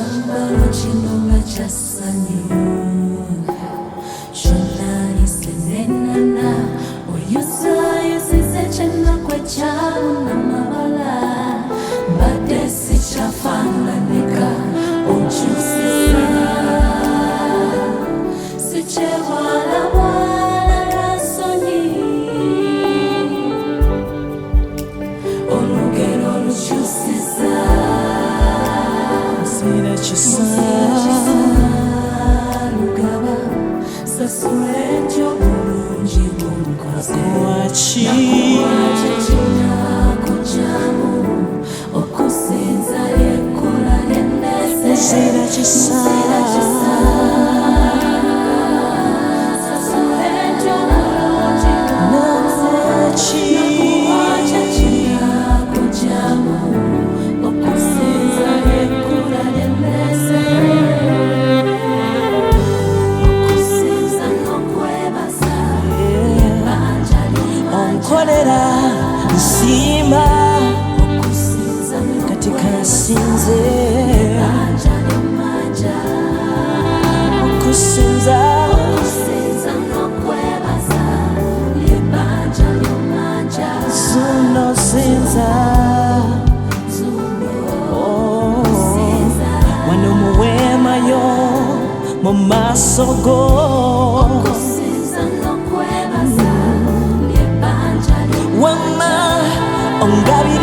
Chambalo chinonga chasanyu Shonani senenana Oyusa yusize chena kwe chamu na mawala Badesi chafanga nika Ojusisa Siche wala wala rasoni Olugero luchusisa Sira chisa Lugaba Sasuenjo Urunji Munkoze Wachi Nakuwache china kuchamu Okusinza yekula yenese Sira chisa Sasuenjo Urunji Wachi Nakuwache china kuchamu Okusinza yekula yenese Okusinza nokwebasa Yebanja limanja Onkolera Nsima Okusinza Katika sinze Yebanja limanja Okusinza Okusinza nokwebasa Yebanja limanja Zuno sinza Zuno Oh Sinza Wano muwema yo Mumasogo Okusinza nokwebasa Yebanja limanja Wama Ongabi